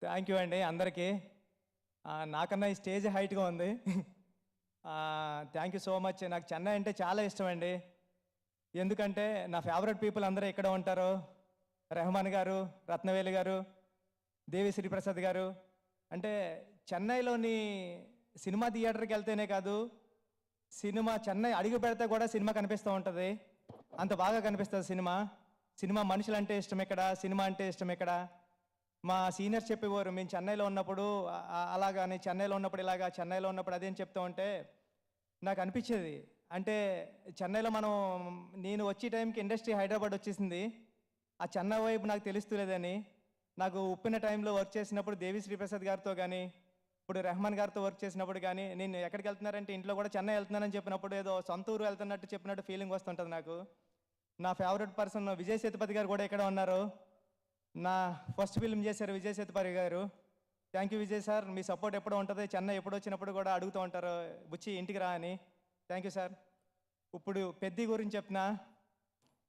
Thank you అండి అందరికీ. నాకన్నా ఈ స్టేజ్ హైట్గా ఉంది. Thank you so much. నాకు చెన్నై అంటే చాలా ఇష్టం అండి. ఎందుకంటే నా ఫేవరెట్ పీపుల్ అందరూ ఇక్కడ ఉంటారు. రెహమాన్ గారు, రత్నవేలి గారు, దేవి శ్రీప్రసాద్ గారు. అంటే చెన్నైలోని సినిమా థియేటర్కి వెళ్తేనే కాదు, సినిమా చెన్నై అడుగు పెడితే కూడా సినిమా కనిపిస్తూ ఉంటుంది. అంత బాగా కనిపిస్తుంది సినిమా. సినిమా మనుషులు అంటే ఇష్టం ఇక్కడ, సినిమా అంటే ఇష్టం ఇక్కడ. మా సీనియర్స్ చెప్పేవారు, మేము చెన్నైలో ఉన్నప్పుడు అలాగాని, చెన్నైలో ఉన్నప్పుడు ఇలాగా, చెన్నైలో ఉన్నప్పుడు అదేం చెప్తూ ఉంటే నాకు అనిపించేది. అంటే చెన్నైలో నేను వచ్చే టైంకి ఇండస్ట్రీ హైదరాబాద్ వచ్చేసింది. ఆ చెన్నై వైపు నాకు తెలుస్తలేదని. నాకు ఉప్పిన టైంలో వర్క్ చేసినప్పుడు దేవి శ్రీప్రసాద్ గారితో కానీ, ఇప్పుడు రెహమాన్ గారితో వర్క్ చేసినప్పుడు కానీ, నేను ఎక్కడికి వెళ్తున్నారంటే ఇంట్లో కూడా చెన్నై వెళ్తున్నానని చెప్పినప్పుడు ఏదో సొంత ఊరు వెళ్తున్నట్టు చెప్పినట్టు ఫీలింగ్ వస్తుంటుంది నాకు. నా ఫేవరెట్ పర్సన్ విజయ్ సేతుపతి గారు కూడా ఇక్కడ ఉన్నారు. నా ఫస్ట్ ఫిల్మ్ చేశారు విజయ్ సేతుపతి గారు. Thank you Vijay sir. Me support ఎప్పుడూ ఉంటుంది. చెన్నై ఎప్పుడు వచ్చినప్పుడు కూడా అడుగుతూ ఉంటారు, బుచ్చి ఇంటికి రా అని. Thank you sir. ఇప్పుడు పెద్ది గురించి చెప్పిన,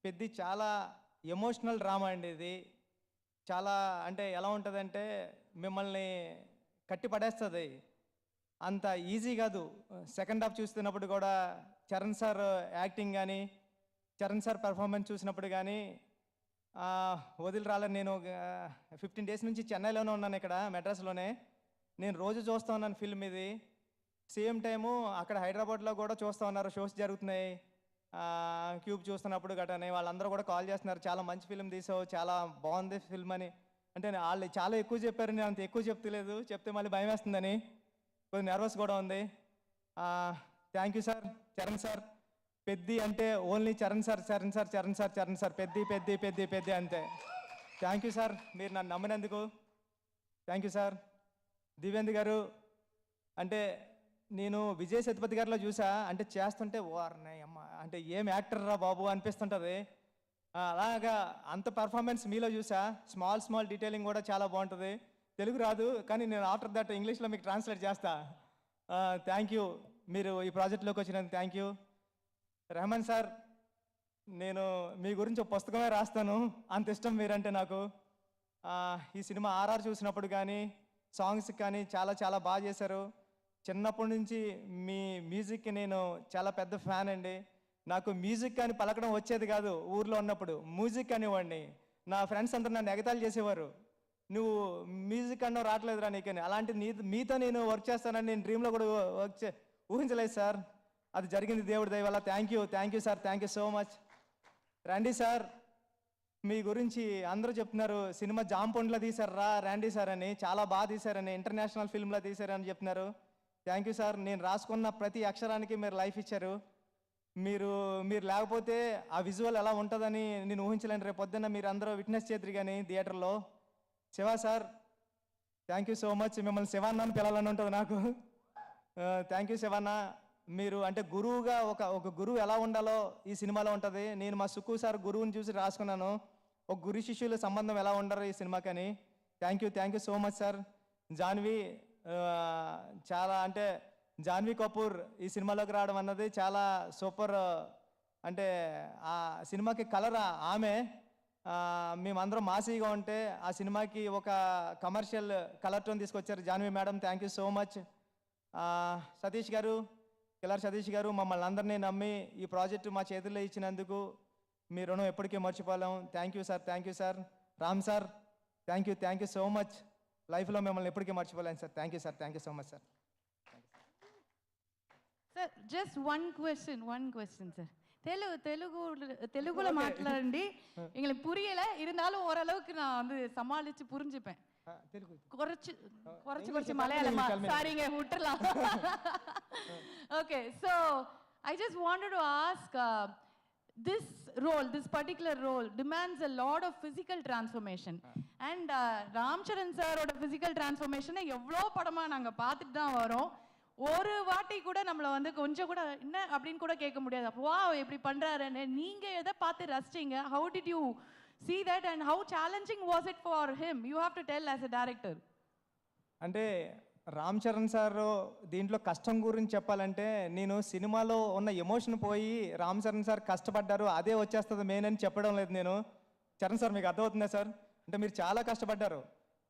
పెద్ది చాలా ఎమోషనల్ డ్రామా అండి. ఇది చాలా అంటే ఎలా ఉంటుందంటే మిమ్మల్ని కట్టి పడేస్తుంది. అంత ఈజీ కాదు. సెకండ్ హాఫ్ చూస్తున్నప్పుడు కూడా చరణ్ సార్ యాక్టింగ్ కానీ, చరణ్ సార్ పెర్ఫార్మెన్స్ చూసినప్పుడు కానీ వదిలి రాలని. నేను 15 డేస్ నుంచి చెన్నైలోనే ఉన్నాను, ఇక్కడ మెడ్రాస్లోనే. నేను రోజు చూస్తూ ఉన్నాను ఫిల్మ్ ఇది. సేమ్ టైము అక్కడ హైదరాబాద్లో కూడా చూస్తూ ఉన్నారు, షోస్ జరుగుతున్నాయి. క్యూబ్ చూస్తున్నప్పుడు గటని వాళ్ళందరూ కూడా కాల్ చేస్తున్నారు, చాలా మంచి ఫిల్మ్ తీసావు, చాలా బాగుంది ఫిల్మ్ అని. అంటే వాళ్ళు చాలా ఎక్కువ చెప్పారు, నేను అంత ఎక్కువ చెప్తలేదు, చెప్తే మళ్ళీ భయం వేస్తుందని కొంచెం నర్వస్ కూడా ఉంది. Thank you sir. Charan sir, Peddi అంటే only Charan sir, Charan sir, Charan sir, Charan sir, Peddi Peddi Peddi Peddi అంతే. థ్యాంక్ యూ సార్, మీరు నన్ను నమ్మినందుకు. Thank you sir. Divyendra garu, అంటే నేను విజయ్ సేతుపతి గారిలో చూసా, అంటే చేస్తుంటే వారిని అమ్మ అంటే ఏం యాక్టర్ రా బాబు అనిపిస్తుంటుంది. అలాగా అంత పర్ఫార్మెన్స్ మీలో చూసా. స్మాల్ డీటెయిలింగ్ కూడా చాలా బాగుంటుంది. తెలుగు రాదు కానీ నేను ఆఫ్టర్ దట్ ఇంగ్లీష్లో మీకు ట్రాన్స్లేట్ చేస్తా. థ్యాంక్ యూ, మీరు ఈ ప్రాజెక్ట్లోకి వచ్చినందుకు థ్యాంక్ యూ. రెహమాన్ సార్, నేను మీ గురించి ఒక పుస్తకమే రాస్తాను, అంత ఇష్టం మీరంటే నాకు. ఈ సినిమా ఆర్ఆర్ చూసినప్పుడు కానీ, సాంగ్స్ కానీ చాలా చాలా బాగా చేశారు. చిన్నప్పటి నుంచి మీ మ్యూజిక్కి నేను చాలా పెద్ద ఫ్యాన్ అండి. నాకు మ్యూజిక్ కానీ పలకడం వచ్చేది కాదు. ఊర్లో ఉన్నప్పుడు మ్యూజిక్ అనేవాడిని. నా ఫ్రెండ్స్ అందరూ నన్ను ఎగతాళి చేసేవారు, నువ్వు మ్యూజిక్ అన్నో రావట్లేదురా నీకని. అలాంటిది మీతో నేను వర్క్ చేస్తానని నేను డ్రీమ్లో కూడా ఊహించలేదు సార్. అది జరిగింది దేవుడి దయ వల్ల. Thank you sir, thank you so much. రండి సార్, మీ గురించి అందరూ చెప్తున్నారు, సినిమా జాంపొండ్లో తీశారా రండి సార్ అని, చాలా బాగా తీశారని, ఇంటర్నేషనల్ ఫిల్మ్లో తీశారని చెప్తున్నారు. Thank you sir. నేను రాసుకున్న ప్రతి అక్షరానికి మీరు లైఫ్ ఇచ్చారు. మీరు లేకపోతే ఆ విజువల్ ఎలా ఉంటుందని నేను ఊహించలేను. రేపు పొద్దున్న మీరు అందరూ విట్నెస్ చేద్దరు కానీ థియేటర్లో. Shiva sir, thank you so much. మిమ్మల్ని శివాన్న అని పిలాలని ఉంటుంది నాకు. Thank you Shivanna. మీరు అంటే గురువుగా ఒక గురువు ఎలా ఉండాలో ఈ సినిమాలో ఉంటుంది. నేను మా సుక్కు సార్ గురువుని చూసి రాసుకున్నాను, ఒక గురు శిష్యుల సంబంధం ఎలా ఉండరు ఈ సినిమాకని. Thank you so much sir. Janhvi, చాలా అంటే జాన్వీ కపూర్ ఈ సినిమాలోకి రావడం అన్నది చాలా సూపర్. అంటే ఆ సినిమాకి కలర్ ఆమె. మేమందరం మాసీగా ఉంటే ఆ సినిమాకి ఒక కమర్షియల్ కలర్ టోన్ తీసుకొచ్చారు Janhvi madam. Thank you so much. Satish గారు, కిలార్ సతీష్ గారు, మమ్మల్ని అందరినీ నమ్మి ఈ ప్రాజెక్టు మా చేతుల్లో ఇచ్చినందుకు మీ రుణం ఎప్పటికీ మర్చిపోలేం. Thank you sir. Ram sir, thank you so much. లైఫ్లో మిమ్మల్ని ఎప్పటికీ మర్చిపోలేను sir. Thank you so much sir. Sir just one question sir. தெலுங்குல மாட்டலாண்டி எங்களுக்கு புரியல, இருந்தாலும் ஓரளவுக்கு நான் வந்து சமாளிச்சு புரிஞ்சுப்பேன். குறைச்சு மலையாளமா சாரிங்க விட்டுறலாம். Okay, so I just wanted to ask, this particular role demands a lot of physical transformation, and Ram Charan sir oda physical transformation எவ்வளோ படமா நாங்க பார்த்துட்டு தான் வரோம். ஒரு வாட்டி கூட நம்மளை வந்து கொஞ்சம் கூட என்ன அப்படின்னு கூட கேட்க முடியாது. அப்போ வா எப்படி பண்ணுறாருன்னு நீங்கள் எதை பார்த்து ரசிச்சிங்க? How did you see that and how challenging was it for him? You have to tell as a director. అంటే రామ్ చరణ్ సార్ దీంట్లో కష్టం గురించి చెప్పాలంటే, నేను సినిమాలో ఉన్న ఎమోషన్ పోయి రామ్ చరణ్ సార్ కష్టపడ్డారు అదే వచ్చేస్తుంది మెయిన్ అని చెప్పడం లేదు నేను. చరణ్ సార్, మీకు అర్థమవుతుందా సార్? అంటే మీరు చాలా కష్టపడ్డారు.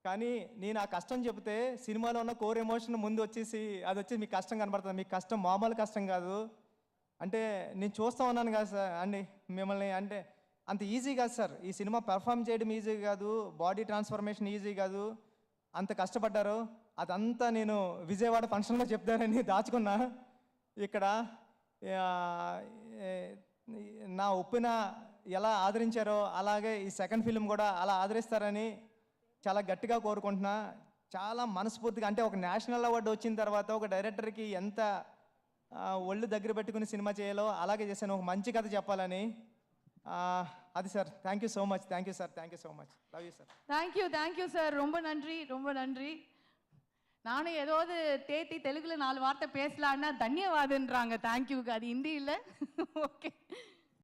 కానీ నేను ఆ కష్టం చెబితే సినిమాలో ఉన్న కోర్ ఎమోషన్ ముందు వచ్చేసి అది వచ్చి మీకు కష్టం కనబడుతుంది. మీకు కష్టం మామూలు కష్టం కాదు. అంటే నేను చూస్తూ ఉన్నాను కదా సార్ అండి మిమ్మల్ని, అంటే అంత ఈజీ కాదు సార్. ఈ సినిమా పెర్ఫామ్ చేయడం ఈజీ కాదు, బాడీ ట్రాన్స్ఫర్మేషన్ ఈజీ కాదు. అంత కష్టపడ్డారు. అదంతా నేను విజయవాడ ఫంక్షన్లో చెప్తానని దాచుకున్నా. ఇక్కడ ఆ, నా ఒప్పిన ఎలా ఆదరించారో అలాగే ఈ సెకండ్ ఫిల్మ్ కూడా అలా ఆదరిస్తారని చాలా గట్టిగా కోరుకుంటున్నా. చాలా మనస్ఫూర్తిగా, అంటే ఒక నేషనల్ అవార్డు వచ్చిన తర్వాత ఒక డైరెక్టర్కి ఎంత ఒళ్ళు దగ్గర పెట్టుకుని సినిమా చేయాలో అలాగే చేశాను, ఒక మంచి కథ చెప్పాలని. అది sir. Thank you so much. Thank you sir. Thank you so much. Love you sir. Thank you sir. ரொம்ப நன்றி, ரொம்ப நன்றி. நானும் ஏதாவது தேத்தி தெலுங்குல 4 வார்த்தை பேசலான்னா தன்யவாதுன்றாங்க தேங்க்யூக்கு. அது ஹிந்தி இல்லை. ஓகே